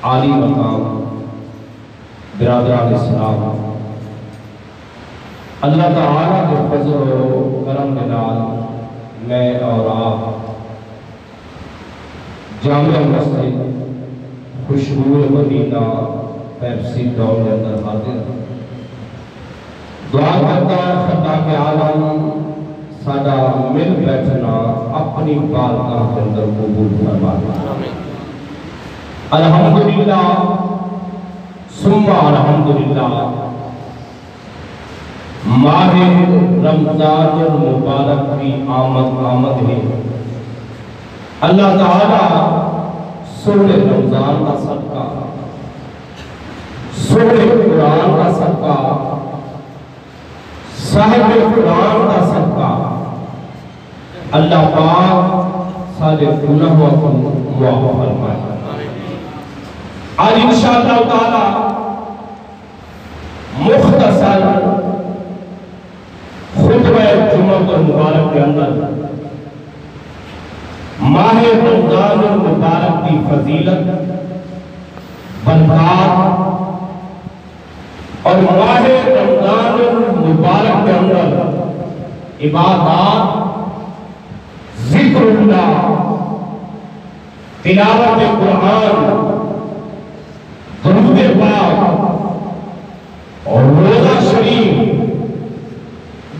عالی مقام برادران اسلام اللہ تعالیٰ کے فضل و کرم کے نال میں اور آپ جامعہ مسجد خوشبو مدینہ پیپسی ٹاؤن کے اندر حاضر دعا کرتا ہے خدا کے عالم سادہ مل بیٹھنا اپنی بارگاہ کے اندر قبول فرمانا الحمدللہ ثم الحمدللہ ماہ رمضان المبارک کی آمد ہے اللہ تعالیٰ سورہ رمضان کا صدقہ سورہ قرآن کا صدقہ صاحب قرآن کا صدقہ اللہ پاک سارے گناہوں کو معاف فرمائے آج انشاءاللہ تعالی مختصر خطبہ جمعہ مبارک کے اندر ماہ رمضان المبارک کی فضیلت برکات اور ماہ رمضان المبارک کے اندر عبادات ذکر اللہ تلاوت قرآن درود پاک اور روزہ شریف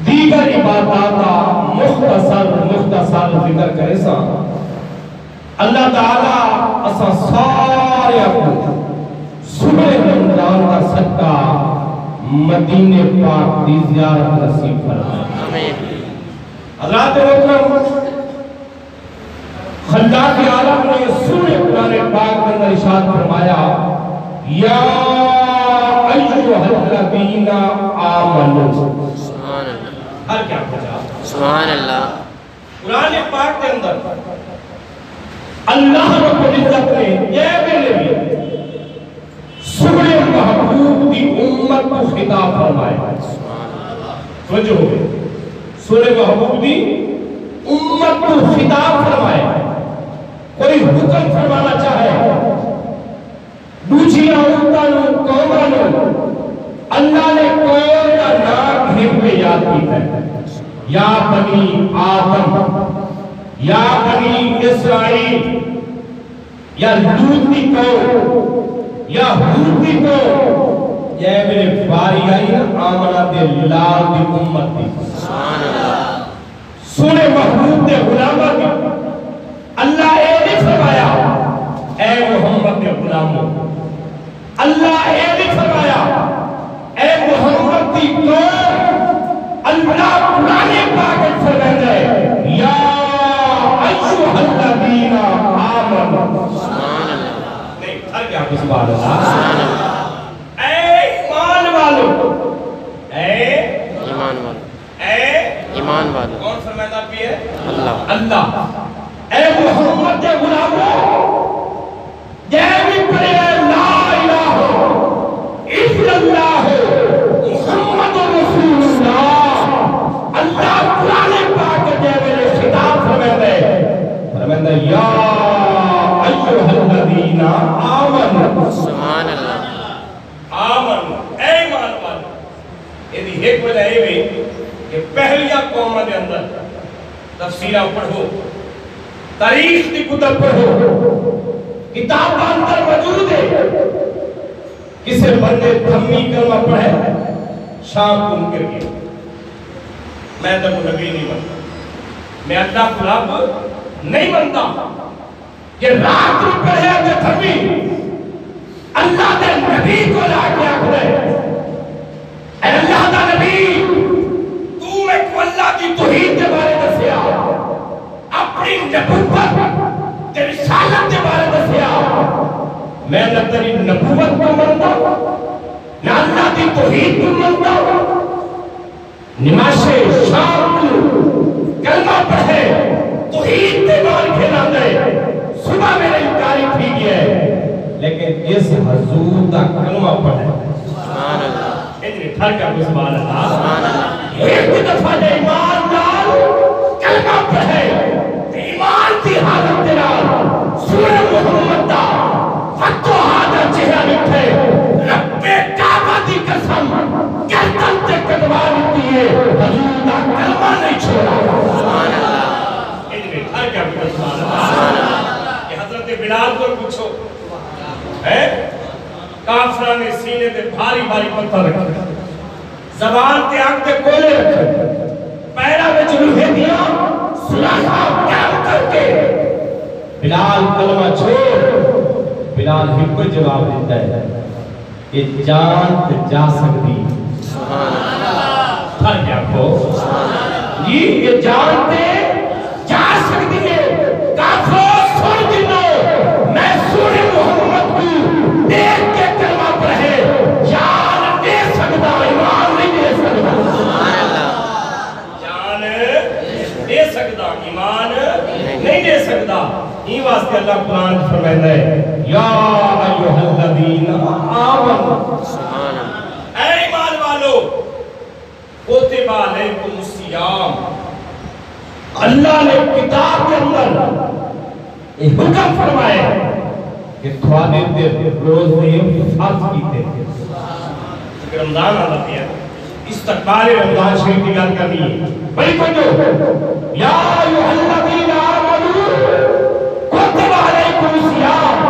دیگر عبادات کا مختصر ذکر کرے سا اللہ تعالیٰ اسا سارے کو صبح رمضان کا صدقہ مدینہ پاک دی زیارت نصیب فرمائے حضرات محترم خلاق عالم نے سورہ قرآن پاک میں ارشاد فرمایا یا ایھا الذین آمنوا سبحان اللہ ہر کیا پڑھا سبحان اللہ قرآن پاک کے اندر اللہ رب العزت نے یہ میرے بھی سورہ محبوب کی امت کو خطاب فرمایا سمجھو سورہ محبوب کی امت کو خطاب فرمایا کوئی حکم فرمانا چاہے دوچیا امتانو قومانو اللہ نے قوم کا نام ہم پہ یاد کی ہے یا بنی آدم یا بنی اسرائیل یا لوط کی قوم یا ہود کی قوم یہ میرے باری آئی نا آمنہ دے لال دی امت دی سبحان اللہ سورہ محبوب دے غلامہ دی اللہ اے نہیں فرمایا اے محمد دے غلاموں اللہ اے نہیں فرمایا اے محمد دی قوم اللہ قرآن پاک فرمائے ہے یا ایھا الذین آمنوا سبحان اللہ نہیں ہر کیا کس بات اللہ اے ایمان والو اے ایمان ایمان والو اے ایمان والو کون فرماتا بھی ہے؟ اللہ اللہ اے محمد کے غلاموں یہ بھی پڑھے لا الہ الا اللہ محمد رسول اللہ اللہ قرآن پاک کے میرے خطاب فرماتا یا ایھا الذین آمنوا سبحان اللہ آمن اے ایمان والو یہ ایک وجہ ہے بھی کہ پہلیا قوم کے اندر تفسیرہ پڑھو تاریخ کی کتب پڑھو کتاب اندر موجود ہے کسے بندے دھمی کلمہ پڑھے شام کو منکر کیا میں تو نبی نہیں مانتا میں اللہ کو رب نہیں مانتا کہ رات میں پڑھے جو دھمی اللہ دے نبی کو لا کے آخر اے اللہ دا نبی تو میں کو اللہ کی توحید کے بارے دسیا اپنی نبوت کے رسالت کے بارے دسیا میں نہ تیری نبوت کو مانتا نہ اللہ کی توحید کو مانتا نماز شام کو کلمہ پڑھے توحید کے بارے کھیلا دے صبح میرے انکاری تھی ہے لیکن اس حضور دا کلمہ پڑھے سبحان اللہ اتنی ٹھر کا سبحان اللہ سبحان اللہ ایک دفعہ دے ایمان نال کلمہ پڑھے ایمان کی حالت دلال سورہ محمد دا فتو آدھا چہرہ لکھے رب کعبہ دی قسم گردن تے کٹوا لیتی ہے حضور دا کلمہ نہیں چھوڑا سبحان اللہ اتنی ٹھر کا سبحان اللہ کہ حضرت بلال کو پوچھو کافرہ نے سینے تے بھاری بھاری پتھر رکھے زبان تے آنکھ تے کولے رکھے پیرا میں چلوہے دیا سلاحہ قیام کر کے بلال کلمہ چھوڑ بلال ہی کو جواب دیتا ہے یہ جان تے جا سکتی سبحان اللہ تھر کیا کو یہ جان تے جا سکتی ہے کافروں سن دنو میں سورہ محمد کو دیکھ کے کلمہ پڑھے جان دے سکتا ایمان نہیں دے سکتا سبحان اللہ جان دے سکتا ایمان نہیں دے سکتا یہ واسطے اللہ قرآن فرمائندا ہے یا ایھا الذین آمنوا سبحان اللہ اے ایمان والو کتب علیکم الصیام اللہ نے کتاب کے اندر ایک حکم فرمایا کہ تھوڑے دیر روزے فرض کیتے رمضان آتا ہے استقبال رمضان شریف کی گل کرنی ہے بڑی توجہ یا ایھا الذین آمنوا کتب علیکم الصیام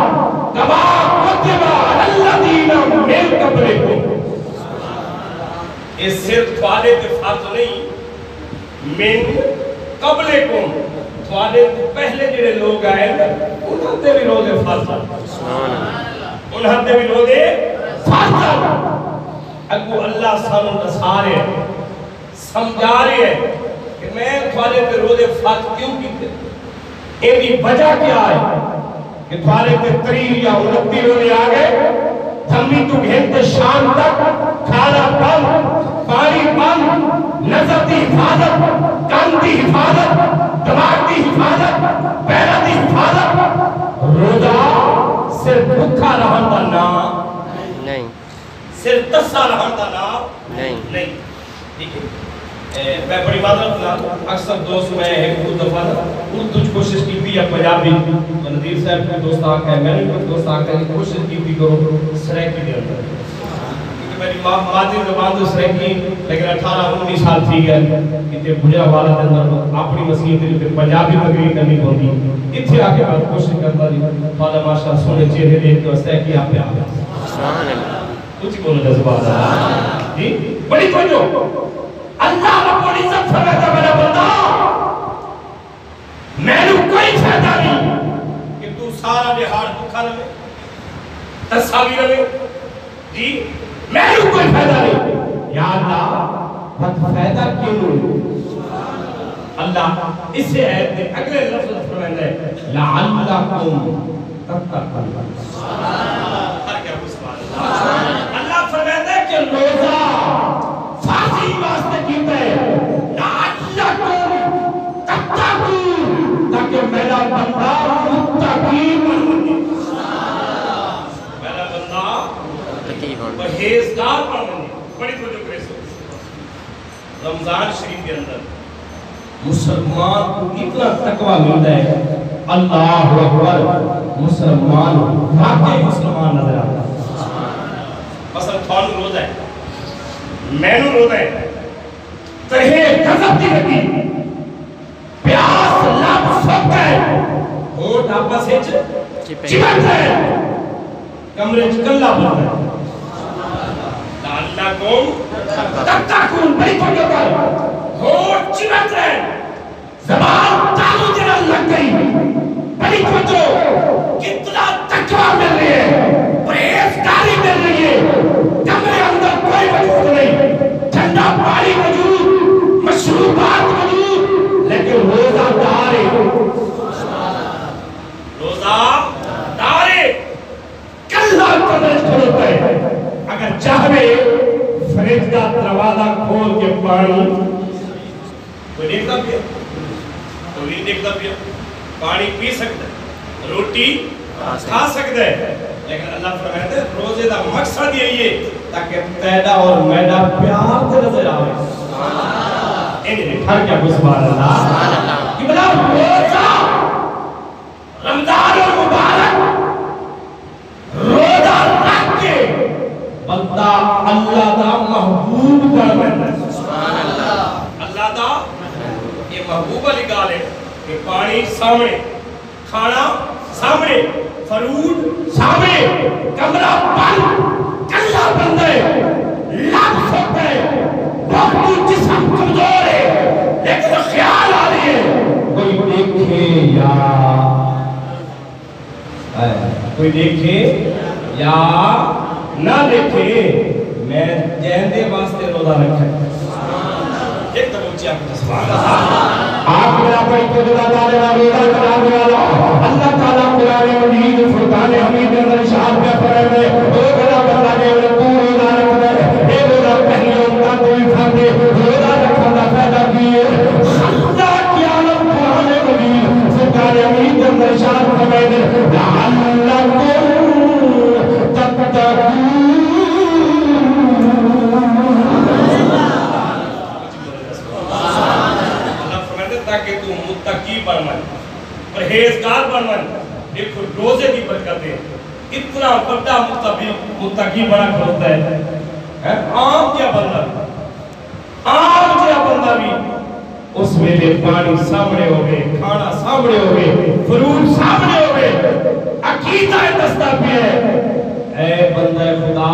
کما کتب علی الذین من قبلکم یہ صرف تھوڑے دے فرض نہیں من قبلکم تھوڑے پہلے جڑے لوگ آئے انہاں تے بھی روزے فرض سبحان اللہ انہاں تے بھی روزے فرض اگو اللہ سانو دسا رہے ہیں سمجھا رہے ہیں کہ میں تھوڑے تے روزے فرض کیوں کیتے ان کی وجہ کیا ہے کہ تھوڑے تے 30 یا 29 روزے آ گئے دھمی تو گھنٹے شام تک کھانا بند پانی بند نظر دی حفاظت کان دی حفاظت دماغ دی حفاظت پیرا دی حفاظت روزہ صرف بھوکا رہن دا نام نہیں صرف تسا رہن دا نام نہیں نہیں ٹھیک ہے میں بڑی معذرت نہ اکثر دوست میں ایک دفعہ اردو کوشش کی تھی یا پنجابی ندیر صاحب کے دوست آکا ہے میں نے کوئی دوست آکا ہے کوشش کی تھی کرو سریکی دے اندر کیونکہ میری مادری زبان تو سریکی لیکن 18-19 سال تھی گئے کہ بجرا والا دے اندر اپنی مسیح دے لئے پنجابی تقریر کرنی ہوتی اتھے آکے بعد کوشش کرتا دی فالا ماشاء سونے چہرے دیکھ تو سریکی آپ پہ آگا سبحان اللہ کچھ بولو جذبات جی بڑی توجہ اللہ رب العزت فرماتا میرا بندہ میں نے کوئی فائدہ نہیں کہ تو سارا دہاڑ بھوکا رہے تصاویر رہے جی میں نے کوئی فائدہ نہیں یا اللہ بہت فائدہ کیوں اللہ اسے آیت نے اگلے لفظ فرمائے ہے لعلکم تتقون اللہ فرمائے ہے کہ روزہ فارسی واسطے کیتا ہے رمضان شریف کے اندر مسلمان کو اتنا تقوی ملتا ہے، اللہ اکبر، مسلمان واقعی مسلمان نظر آتا ہے۔ مثلا تھانو روزہ ہے، مینو روزہ ہے، ترہے غضب دی لگی، پیاس لب سکتا ہے، ہونٹ آپس سے چمٹ ہے، کمرے چکلہ بنتا ہے، لعلکم تتقون، بڑی توجہ کر، ہونٹ چمٹ ہے، زبان تالو جنہ لگ گئی، بڑی توجہ، کتنا تقوی مل رہی ہے، پرہیزگاری مل رہی ہے، کمرے اندر کوئی موجود نہیں، ٹھنڈا پانی موجود، مشروبات موجود، لیکن روزہ دارے، روزہ دارے، کلہ کمرے کھلوتا ہے، اگر چاہوے فریج کا دروازہ کھول کے پانی، کوئی دیکھتا پیا، کوئی نہیں دیکھتا پیا، پانی پی سکتا ہے، روٹی کھا سکتا ہے، لیکن اللہ فرماتے ہیں روزے دا مقصد یہی ہے تاکہ پیدا اور میدا پیار سے نظر آئے۔ انہیں ہر کیا سبحان اللہ کہ بلا روزہ رمضان المبارک روزہ رکھ کے بندہ اللہ دا محبوب بن بنتا ہے۔ سبحان اللہ، اللہ دا یہ محبوبہ لکھا لے کہ پانی سامنے، کھانا سامنے، فروٹ سامنے، کمرہ بند، کلہ بند ہے، لب سکتا ہے، وقت جسم کمزور ہے، لیکن خیال آ رہی ہے کوئی دیکھے یا کوئی دیکھے یا نہ دیکھے، میں جہندے واسطے روزہ رکھا ہے۔ ایک تو اونچی آپ کو سبحان اللہ، آپ میرا کوئی تو جدا دارے نہ روزہ کرانے والا اللہ تعالیٰ قرآن مجید فرقان حمید میں ارشاد میں فرمائے او بڑا بندہ نے تو روزہ رکھنا ہے، اے روزہ پہلے ان کا کوئی فرض روزہ رکھنا پیدا کیے، خدا کی عالم قرآن مجید فرقان حمید میں ارشاد فرمائے لعلکم تتقون، کہ تو متقی بن من، پرہیزگار بن من۔ دیکھو روزے کی برکتیں، اتنا بڑا متقی بنا کھلتا ہے، عام کیا بندہ بھی اس ویلے پانی سامنے ہوگے، کھانا سامنے ہوگے، فروٹ سامنے ہوگے، عقیدہ دستہ بھی ہے، اے بندہ خدا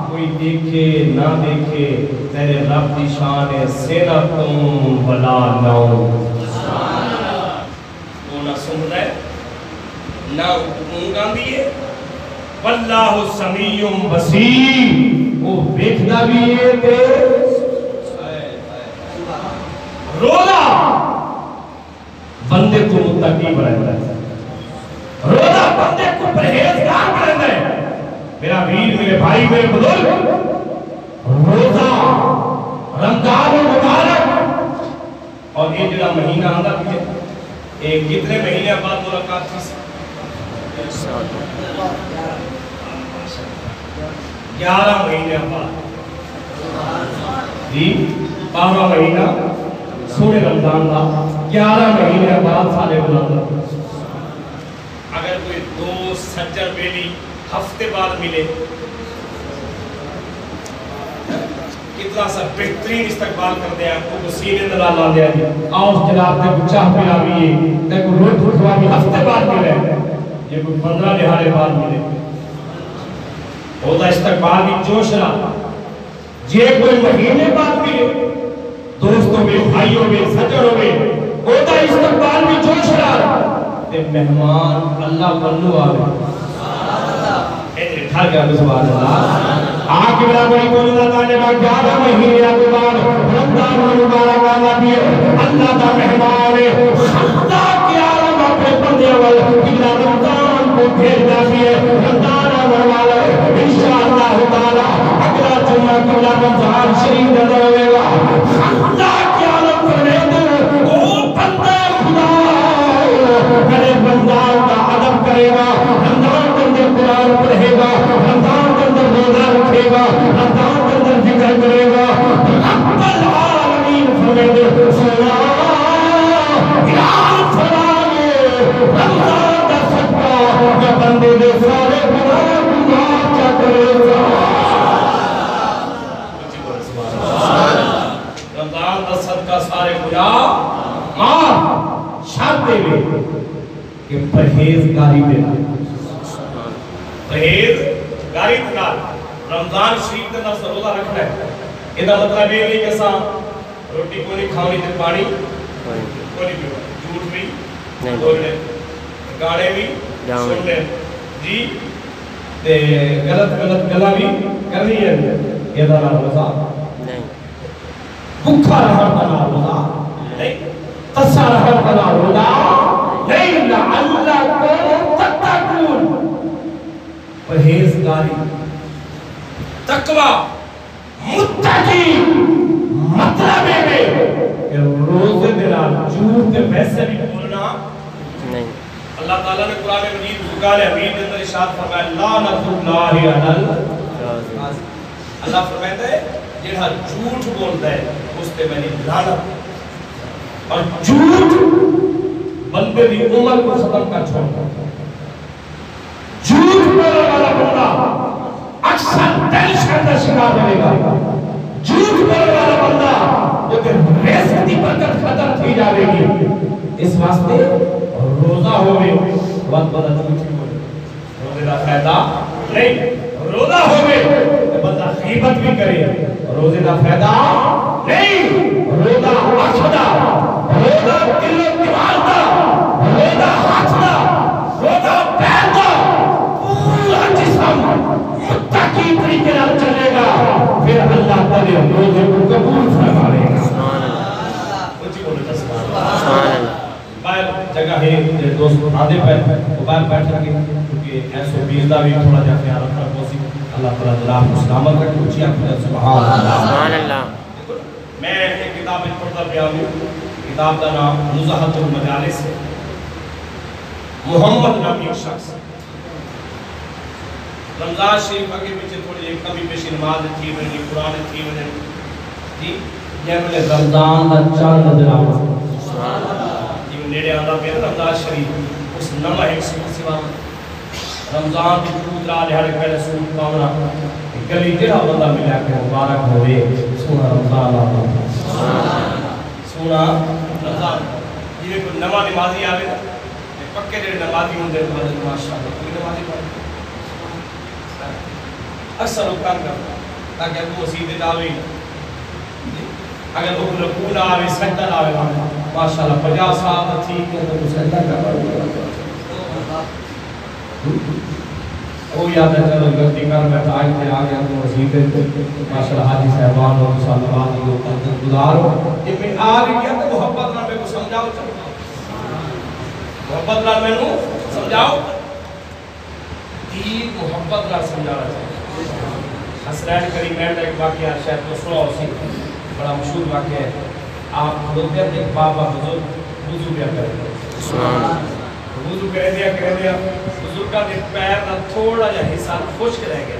کوئی دیکھے نہ دیکھے تیرے رب دی شان سینتم ولا نوم، وہ نہ سن رہے نہ اونگ آندی ہے، واللہ سمیع بصیر، وہ دیکھنا بھی ہے کہ روزہ بندے کو متقی بناتا ہے، روزہ بندے کو پرہیزگار بناتا ہے۔ میرا ویر، میرے بھائی، میرے بزرگ، روزہ رمضان المبارک اور یہ جڑا مہینہ آندا پیچھے ایک کتنے مہینے بعد ملاقات کی 11 مہینے بعد جی 12 مہینہ سونے رمضان دا 11 مہینے بعد سارے بلاتا۔ اگر کوئی دو سجر بیلی ہفتے بعد ملے کتنا سا بہترین استقبال کر دیا، آپ کو سینے نہ لا دیا، آؤ جناب تے کو چاہ پلا بھی تے کو روٹ اٹھوا بھی ہفتے بعد ملے، یہ کوئی 15 دہاڑے بعد ملے، ہوتا استقبال بھی جوش رہا۔ یہ کوئی مہینے بعد ملے، دوستوں میں، بھائیوں میں، سجڑوں میں، ہوتا استقبال بھی جوش رہا، تے مہمان اللہ بنو آگے ٹھا گیا سبحان اللہ۔ آج میرا بڑی بولی دا تانے با 11 مہینے کے بعد رمضان المبارک آنا بھی اللہ دا مہمان ہے، خدا کے عالم اپنے بندے وال کہ رمضان کو بھیجنا بھی ہے، رمضان آنے والا ہے انشاءاللہ تعالی اگلا جمعہ کو رمضان شریف ادا ہوئے گا۔ خدا کے عالم فرماتے او بندے خدا میرے رمضان کا ادب کرے گا، رمضان کے اندر قرآن پڑھے گا، رمضان کے اندر روزہ رکھے گا، رمضان کے اندر ذکر کرے گا، رب العالمین فرمائے سونا یار فلانے رمضان دا صدقہ یا بندے دے سارے گناہ کیا کرے گا رمضان دا صدقہ سارے گناہ معاف شرط دے کہ پرہیزگاری دے پرہیزگاری دے رمضان شریف دے نفس روزہ رکھنا ہے یہ مطلب یہ نہیں کہ ساں روٹی کو نہیں کھاؤنی تے پانی کو نہیں پیو جھوٹ بھی بول لیں گانے بھی سن لیں جی تے غلط گلا بھی کرنی ہے یہ نہ روزہ نہیں بھوکا رہن کا روزہ نہیں قصہ رہن کا روزہ نہیں لعلکم تتقون پرہیزگاری تقوی متقی مطلب ہے کہ روزے دلال جھوٹ تے ویسے بھی بولنا نہیں اللہ تعالیٰ نے قرآن مجید فرقان حمید کے اندر ارشاد فرمایا لعنت اللہ علی اللہ فرماتا ہے جہاں جھوٹ بولتا ہے اس تے میں نے لعنت اور جھوٹ بندے دی عمر کو ختم کر چھوڑتا جھوٹ بولنے والا بندہ اکثر ٹینشن کا شکار رہے گا جھوٹ بولنے والا بندہ جو کہ رزق کی برکت ختم تھی جائے گی اس واسطے روزہ ہوئے وقت بندہ جھوٹ بولے روزے کا فائدہ نہیں روزہ ہوئے بندہ غیبت بھی کرے روزے کا فائدہ نہیں روزہ اکھدا روزہ دل و دماغ دا روزہ ہاتھ دا روزہ پیر دا پورا جسم متقی طریقے نال چلے گا پھر اللہ تعالی روزے کو قبول فرمائے گا سبحان اللہ کچھ بولو سبحان اللہ باہر جگہ ہے دوست آدھے پہ باہر بیٹھ کے کیونکہ 120 دا بھی تھوڑا جا خیال رکھنا پوسی اللہ تعالی جناب کو سلامت رکھے اونچی آنکھیں سبحان اللہ سبحان اللہ میں ایک کتاب پڑھتا پیا ہوں کتاب کا نام نزہۃ المجالس ہے محمد نامی ایک شخص رمضان شریف اگے پیچھے تھوڑی ایک کمی پیشی نماز تھی ونی قرآن تھی ونی جی یہ میں رمضان دا چاند نظر آوا سبحان اللہ جی نیڑے آندا پیا رمضان شریف اس نما ایک سوا رمضان کی پوترا دہاڑے پہلے سوٹ پاونا گلی جڑا بندہ ملیا کہ مبارک ہوئے سونا رمضان آتا سونا رمضان یہ کوئی نما نمازی آوے پکے جڑے نمازی ہوندے ماشاءاللہ کوئی نمازی پڑھے اکثر وہ کام کرتا تاکہ وہ مسجد آوے اگر وہ رکوع نہ آوے سجدہ نہ آوے ماشاءاللہ 50 سال تھی کہ تو سجدہ کر وہ یاد ہے چلو غلطی کر بیٹھا آج سے آ گیا تو مسجد ماشاءاللہ حاجی صاحبان اور مسلمان کو گزار یہ میں آ گیا تو محبت نہ میں کو سمجھاؤ محبت نہ میں کو سمجھاؤ دین محبت نہ سمجھانا چاہیے حسنین کریمین کا ایک واقعہ شاید تو سنا اسی بڑا مشہور واقعہ ہے آپ بولتے ہیں ایک بابا بزرگ وضو کیا کریں وضو کرے دیا بزرگ کا پیر کا تھوڑا جا حصہ خشک رہ گیا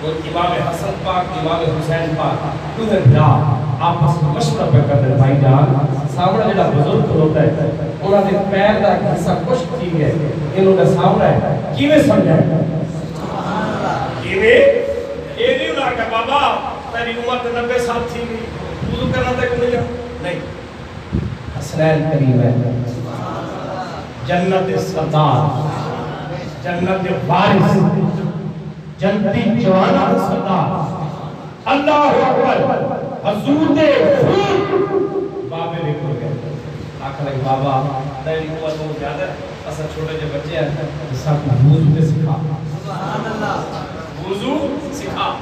اور امام حسن پاک امام حسین پاک انہیں بھرا آپس میں مشورہ پہ کرتے ہیں بھائی جان سامنے جڑا بزرگ ہوتا ہے انہوں نے پیر کا حصہ خشک تھی ہے انہوں نے سامنے کیویں سمجھا ہے کیویں یہ نہیں ہونا کہ بابا تیری عمر 90 سال تھی گئی وضو کرنا تک نہیں حسنین کریم ہے جنت سردار جنت وارث جنتی جوانا سردار اللہ اکبر حضور دے خون بابے نے کھل گئے آکھا لگے بابا تیری عمر بہت زیادہ ہے اصلا چھوٹے جو بچے ہیں سب وضو دے سکھا وضو سکھا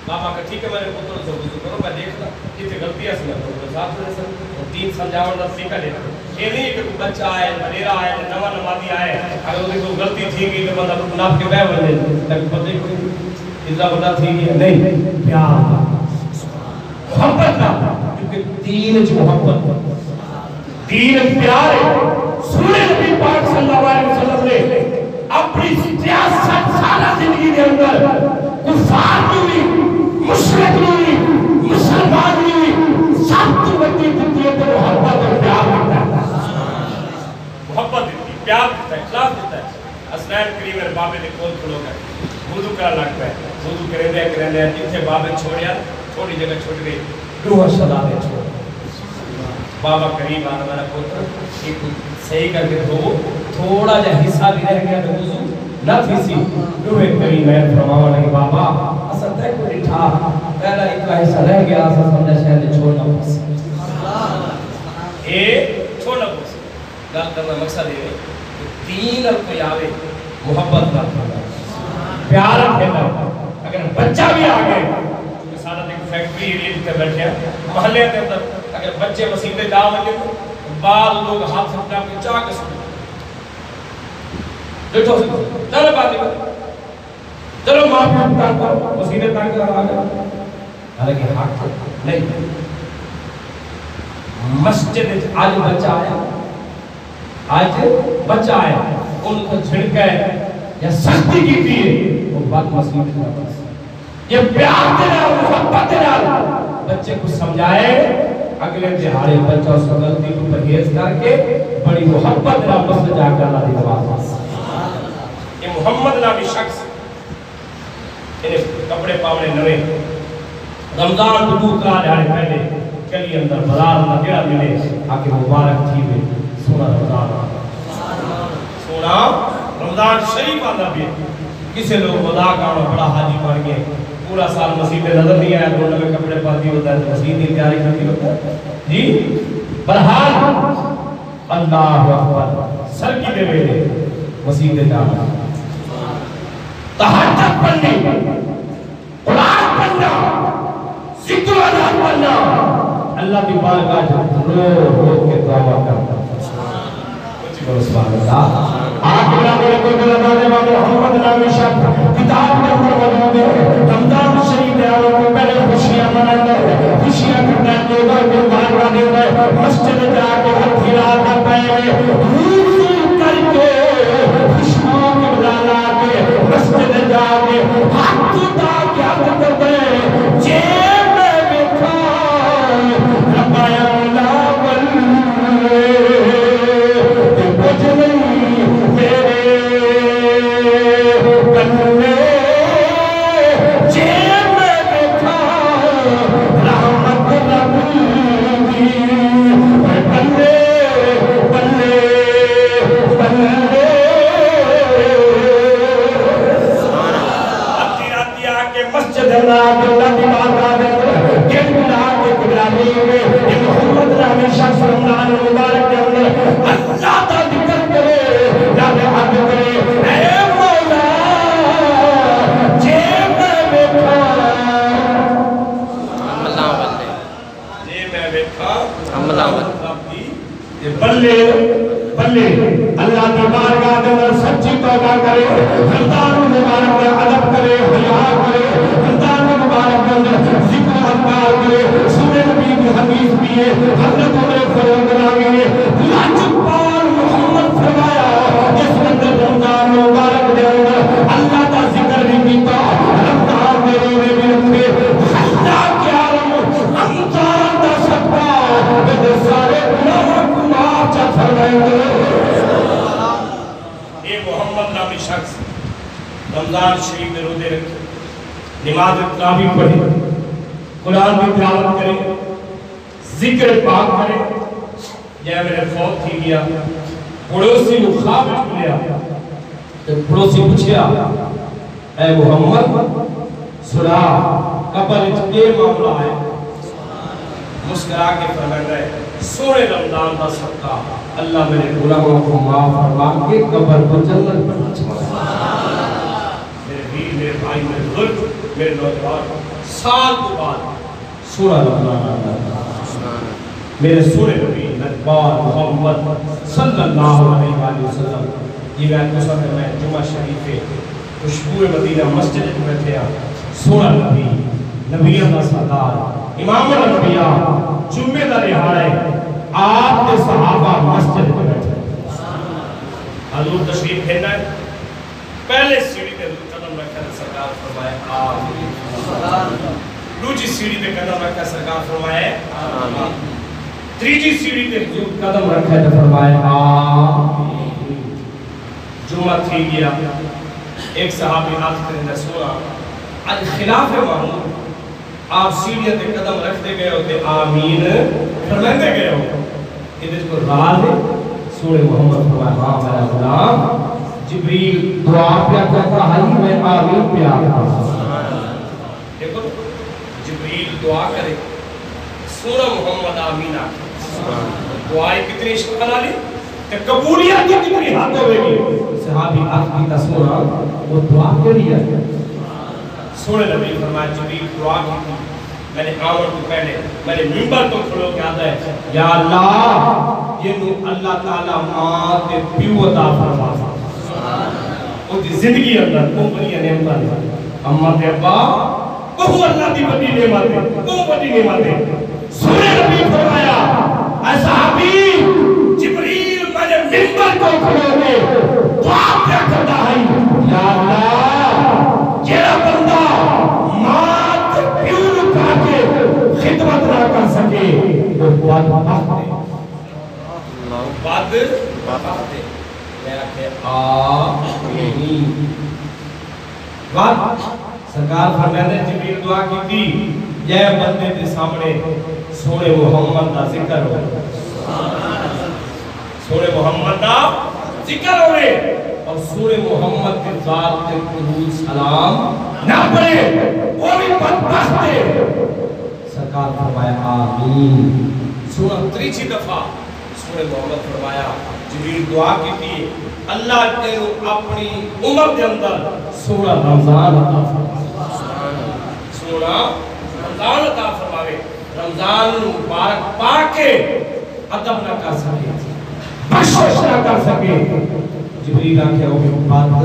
بابا کا ٹھیک ہے میں نے پتر سے وضو کرو میں دیکھتا کتنے غلطیاں سے کرتا ہوں صاحب سے اور 3 سمجھاؤں دا سیکھا لیتا یہ نہیں ہے کہ کوئی بچہ آئے بنیرا آئے نوا نمازی آئے اگر انہیں کوئی غلطی تھی گئی تو بندہ ناپ کے بے بنے تاکہ پتہ ہی کوئی اتنا بڑا تھی گئی نہیں پیار محبت نہ کیونکہ دین جو محبت دین پیار ہے سورہ نبی پاک صلی اللہ علیہ وسلم نے اپنی 63 سالہ زندگی کے اندر کفار بھی مشرک بھی مسلمان بھی سب تو بڑی حسین کریم میرے بابے نے کول کھلو گئے وضو کرا لگ پہ وضو کریں دے جتھے بابے چھوڑیا تھوڑی جگہ چھوٹ گئی روح صدا دے چھوڑ بابا کریم آنا میرا پوتر ایک صحیح کر کے دھو تھوڑا جا حصہ بھی رہ گیا تو وضو نہ تھی سی روح کریم میں فرماوا لگے بابا اصل تے کو ڈٹھا پہلا ایک حصہ رہ گیا اصل سمجھا شاید چھوڑنا پس اے چھوڑنا پس گل کرنا مقصد ہے دین اور کوئی آوے محبت نہ پیار رکھنا اگر بچہ بھی آگئے سارا دیکھ فیکٹری ایریا جتے بیٹھے ہیں محلے کے اندر اگر بچے مسیحے جا لگے تو بال لوگ ہاتھ اپنا کے چاہ کے سکتے بیٹھو سکتے چلو بات نہیں چلو ماں پیٹ تاک کرو مسیحے تاک کرو آگے حالانکہ حق نہیں مسجد آج بچہ آیا آج بچہ آیا ان کو چھڑکا ہے یا سختی کی دیئے وہ بات مسیح کی طرف یہ پیار دینا محبت دینا بچے کو سمجھائے اگلے دہاڑے بچہ اس غلطی کو پرہیز کر کے بڑی محبت دینا مسجد جا کر اللہ دی نواز یہ محمد نامی شخص انہیں کپڑے پاونے نوے رمضان کو دوسرا دہاڑے پہلے چلی اندر بازار اللہ جڑا ملے آکے مبارک تھی ہوئے سونا رمضان سونا رمضان شریف آتا بھی کسی لوگ مذاق آنا بڑا حاجی بن گئے پورا سال مسیح پہ نظر نہیں آیا تو نوے کپڑے پاتی ہوتا ہے تو مسیح کی تیاری کرتی ہوتا ہے جی برحال اللہ اکبر سر کی دے بیٹے مسیح دے جانا تہجد پڑھنی قرآن پڑھنا ذکر و اذکار پڑھنا اللہ کی بارگاہ رو رو کے دعا کرتا سبحان اللہ آخر میرے کو بلانے والے محمد نامی شخص کتاب کے اوپر موجود ہے رمضان شریف آنے کو پہلے خوشیاں مناتا ہے خوشیاں کرتا ہے لوگوں کو بارگاہ دیتا ہے مسجد جا کے ہتھی رات کرتا ہے وضو کر کے خوشبو کے بلانا کے مسجد جا کے ہاتھ اٹھا کے حق کرتا ہے جیب میں بیٹھا ربایا بلے اللہ کی بارگاہ کے اندر سچی توبہ کرے رمضان مبارک میں ادب کرے حیا کرے رمضان مبارک کے اندر ذکر و اذکار کرے سورہ نبی کی حدیث بھی ہے حضرت عمر فاروق راوی نے لاجپال محمد فرمایا جس اندر رمضان مبارک کے اندر اللہ کا ذکر بھی کیتا رمضان میں روزے بھی رکھے اللہ کے عالم رمضان کا صدقہ میرے سارے گناہوں کو معاف چا فرمائے محمد نامی شخص رمضان شریف میں روزے رکھے نماز تراویح پڑھے قرآن کی تلاوت کرے ذکر پاک کرے یہ میرے فوت تھی گیا پڑوسی کو خواب ملیا تو پڑوسی پوچھیا اے محمد سنا قبر یہ معاملہ ہے مسکرا کے فرمائے گئے سونے رمضان کا صدقہ اللہ میرے گناہوں کو معاف فرما کے قبر کو جنت بنا چھوڑا میرے بھائی میرے بھائی میرے بزرگ میرے نوجوان سال کے بعد سورہ رمضان میرے سورہ نبی نجبار محمد صلی اللہ علیہ وسلم یہ میں دوسرا میں جمعہ شریف خوشبو مدینہ مسجد میں تھے سورہ نبی نبی اللہ سردار امام الانبیاء جمعہ دا رہاڑے آپ کے صحابہ مسجد میں بیٹھے حضور تشریف پھیرنا ہے پہلے سیڑھی پہ قدم رکھا سرکار فرمائے آمین دوسری سیڑھی پہ قدم رکھا سرکار فرمائے آمین تیسری سیڑھی پہ قدم رکھا تو فرمائے آمین جمعہ تھی گیا ایک صحابی آج کرنے سونا آج خلاف معمول آپ سیڑھیاں تے قدم رکھتے گئے ہوتے آمین فرماندے گئے ہو ادھر کو راز ہے سورہ محمد فرمایا ہاں میرا غلام جبریل دعا پیا کرتا ہے میں آمین پیا کرتا دیکھو جبریل دعا کرے سورہ محمد آمین آکھے دعائیں کتنی شکل آلی کہ قبولیت کی کتنی حد ہوئے گی صحابی آج کی تسونا وہ دعا کے لئے سورہ نبی فرمایا جبریل دعا کی تھی میں نے آمر کو پہلے میں نے ممبر کو کھلو کے آتا ہے یا اللہ یہ نو اللہ تعالیٰ ماں تے پیو عطا فرما وہ دی زندگی اندر وہ بنی نعمت ہے اما تے ابا وہ اللہ دی بڑی نعمت ہے وہ بڑی نعمت ہے سورہ نبی فرمایا اے صحابی جبریل میں نے ممبر کو کھلو کے دعا کیا کرتا ہے یا اللہ جیرا بندہ مات پیون کا کے خدمت نہ کر سکے وہ بد بخت ہے بد بخت ہے میرا کہ آمین بات سرکار فرمانے جبریل دعا کی تھی یہ بندے کے سامنے سورہ محمد کا ذکر ہو سورہ محمد کا ذکر ہوئے اور سورہ محمد کے ذات کے درود سلام نہ پڑھے وہ بھی بدبخت ہے سرکار فرمایا آمین سورہ تریچی دفعہ سورہ محمد فرمایا جبریل دعا کی تھی اللہ تیرو اپنی عمر کے اندر سورہ رمضان عطا فرمائے سورہ رمضان عطا فرمائے رمضان مبارک پاکے ادب نہ کر سکے بخشش نہ کر سکے جبریل آکھیا ہوگی بات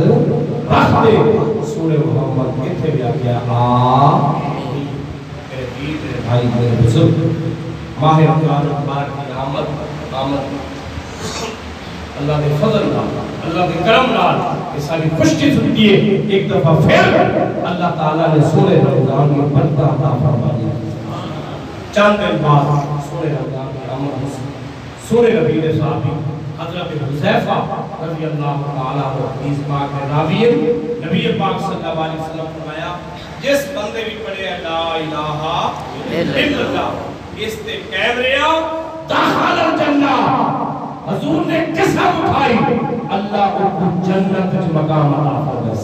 بخت سورہ محمد کتھے بھی آکھیا آمین میرے دید میرے بھائی میرے بزرگ ماہ رمضان مبارک کی آمد اللہ دے فضل نال اللہ دے کرم نال یہ ساری خوشی سنتی ہے ایک دفعہ پھر اللہ تعالیٰ نے سورہ رمضان میں برکت عطا فرما دی چند دن بعد سورہ رمضان کی آمد سورہ نبی نے صحابی حضرت حذیفہ رضی اللہ تعالیٰ عنہ حدیث پاک میں راوی ہے نبی پاک صلی اللہ علیہ وسلم فرمایا جس بندے بھی پڑھے لا الہ الا اللہ اس تے کیمریا داخل الجنہ حضور نے قسم اٹھائی اللہ کو جنت میں مقام عطا فرمائے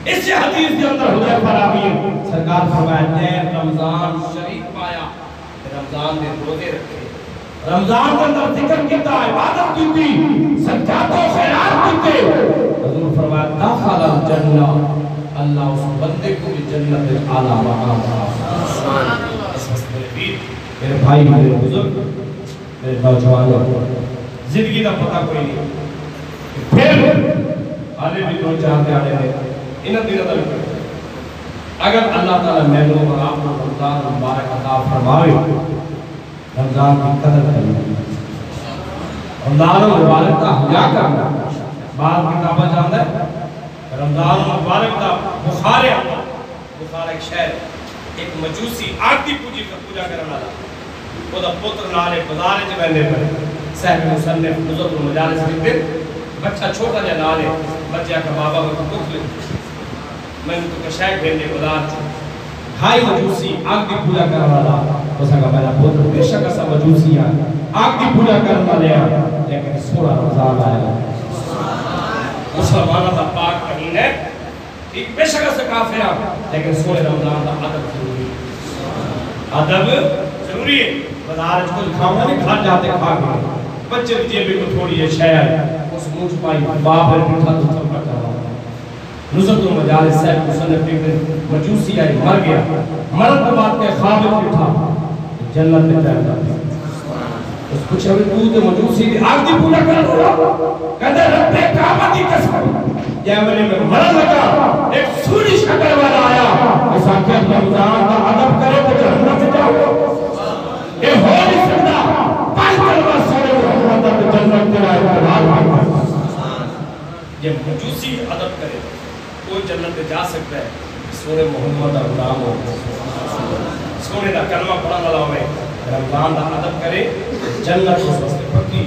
اس حدیث کے اندر حذیفہ راوی سرکار فرمایا اے رمضان شریف پایا رمضان دے روزے رکھے رمضان کے اندر ذکر کیتا عبادت کی سجدات و خیرات کیتے حضور فرمایا داخل الجنہ اللہ اس بندے کو بھی جنت اعلی مقام عطا فرمائے میرے بھائی میرے بزرگ میرے نوجوانوں زندگی کا پتہ کوئی نہیں پھر آلے بھی دو چاہتے آنے میں انہاں دنوں کا بھی اگر اللہ تعالیٰ محلوں اور آپ کو رمضان مبارک عطا فرمائے رمضان کی قدر کرنا رمضان مبارک کا حیا کرنا بعض کتابہ جاندہ ہے رمضان مبارک کا بخار ایک شہر ایک مجوسی آگتی پوجا کرنا دا وہ دا پتر نالے بزارے جو بہنے پڑے صاحب مصنف نظر المجالس لکھتے بچہ چھوٹا جا نالے بچہ کا بابا کو کچھ لکھتے میں نے تو کشاک بھیلنے بزار چھو ڈھائی مجوسی آگتی پوجا کرنا دا وہ سکا میرا پتر بے شک ایسا مجوسی آگتی پوجا کرنا لیا لیکن سورہ رمضان آیا مسلمانہ دا پاک کہیں ہے ایک بے شک ایسا کافر لیکن سورہ رمضان دا عدب ضروری ہے عدب ضروری ہے بازار کو کھاؤں نہیں گھر جاتے کھا گئے بچے جیبے کو تھوڑی ہے شہر اس موچ پائی باپ ہے پٹھا تو تھا کر رہا نزد المجالس صاحب مصنف ایک دن مجوسی آئی مر گیا مرد بعد کے خواب پٹھا جنت میں جائے اس کچھ ہمیں تو مجوسی دی آگ دی پورا کر رہا کہتے رب کعبہ دی قسم جیملے میں مرد لگا ایک سوری شکر والا آیا ایسا کہ رمضان کا عدب کرے تو جہنم میں جاؤ اے ہو نہیں سکتا پاس کلمہ سورے محمد کا جنت تیرا اعتراض ہے یہ مجوسی عدب کرے کوئی جنت میں جا سکتا ہے سورے محمد کا غلام ہو سورے کا کلمہ پڑھا والا ہوئے رمضان کا عدب کرے جنت اس واسطے پکی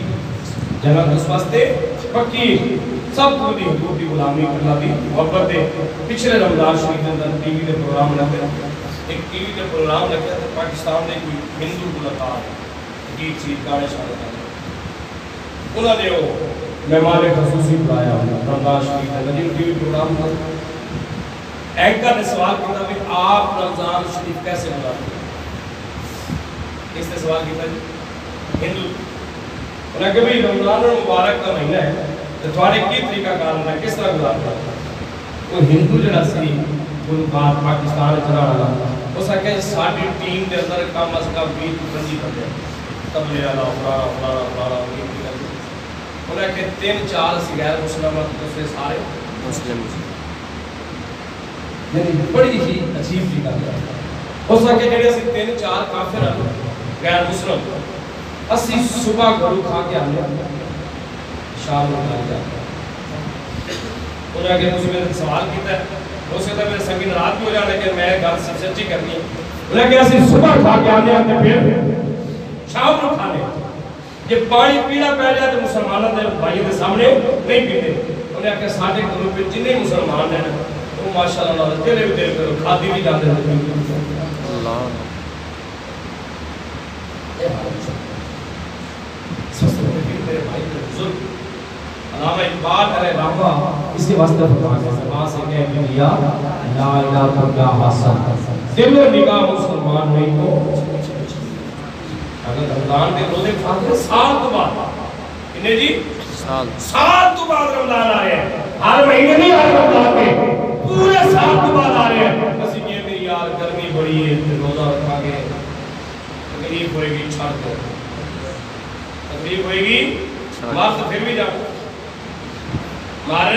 جنت اس واسطے پکی سب کو دی حضور دی غلامی اللہ دی محبت دے پچھلے رمضان شریف کے اندر ٹی وی دے پروگرام لگے ایک ٹی وی دے پروگرام لگیا تو پاکستان دے کوئی ہندو گلوکار گیت چیز گانے شامل کرتے انہوں نے وہ مہمان خصوصی بلایا رمضان شریف کے اندر ٹی وی پروگرام تھا اینکر نے سوال کیا کہ آپ رمضان شریف کیسے مناتے ہیں؟ اس نے سوال کیا جی ہندو انہوں نے کہا بھئی رمضان مبارک کا مہینہ ہے تو تھوڑے کی طریقہ کار ہونا کس طرح گزارتا ہے؟ وہ ہندو جڑا سی گلوکار پاکستان چلا رہا اس نے کہا ساری ٹیم کے اندر کم از کم 20-25 بندے تبلے والا فلانا انہوں نے کہا 3-4 غیر مسلم دوسرے سارے مسلم یعنی بڑی ہی عجیب چیز ہے اس نے کہا جڑے اسی 3-4 کافر ہیں غیر مسلم اسی صبح گھروں کھا کے آنے شام کو کھا جاتا انہوں نے کہا مجھے میرے سوال کیتا ہے ہو سکتا ہے میرے سنگین رات بھی ہو جانا کہ میں گھر سے سچی کرنی ہے انہوں نے کہا اسی صبح کھا کے آنے آتے پھر شام کو کھانے یہ پانی پینا پہ جائے تو مسلمانوں نے بھائیوں کے سامنے نہیں پیتے انہوں نے کہا ساڑھے گھروں پہ جنہیں مسلمان ہیں وہ ماشاءاللہ اللہ تیرے بھی دیر کرو کھاتی بھی جاتے ہیں اللہ علامہ اقبال علیہ رحمہ اسی واسطے فرماتے ہیں زبان سے کہہ کہ یا لا الہ تو کیا حاصل دل و نگاہ مسلمان نہیں تو اگر رمضان کے روزے کھاتے سال تو بعد انہیں جی سال تو بعد رمضان آ رہے ہیں ہر مہینے نہیں آ رہے رمضان کے پورے سال تو بعد آ رہے ہیں کسی یہ میری یار گرمی بڑی ہے روزہ رکھا گے تکلیف ہوئے گی چھاڑ دو تکلیف ہوئے گی مار تو پھر بھی جانا مار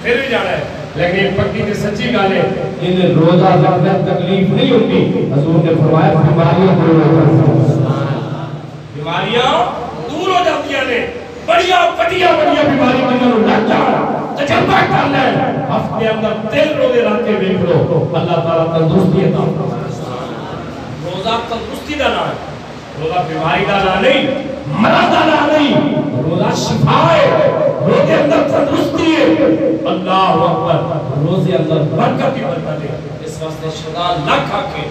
پھر بھی جانا ہے لیکن ایک پکی کی سچی گالے انہیں روزہ رکھنا تکلیف نہیں ہوتی حضور نے فرمایا بیماریاں دور ہو جاتی ہیں بڑیا بڑیا بیماری بنیاں لگ جانا تجربہ کر لیں ہفتے اندر 3 روزے رکھ کے دیکھ لو اللہ تعالیٰ تندرستی عطا فرمائے روزہ تندرستی دا نام ہے روزہ بیماری دا نام نہیں مرض دا نام نہیں روزہ شفا ہے روزے اندر تندرستی ہے اللہ اکبر روزے اندر برکت ہی برکت ہے اس واسطے شیطان لکھ کھا کے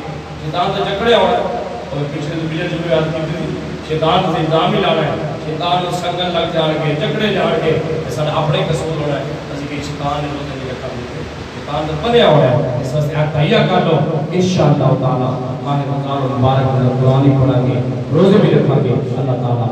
شیطان تو جکڑے ہوئے اور پیچھے تو بجے جو یاد کی تھی شیطان سے انتظام ہی لانا ہے شیطان کو سنگل لگ جان کے جکڑے جان کے سارے اپنے قصور ہونا ہے اسی کہ شیطان نے روزے نہیں رکھا دیتے شیطان تو بنیا ہوا ہے اس واسطے آپ تہیہ کر لو انشاءاللہ تعالی ماہ رمضان المبارک میں قرآن پڑھیں گے روزے بھی رکھیں گے اللہ تعالی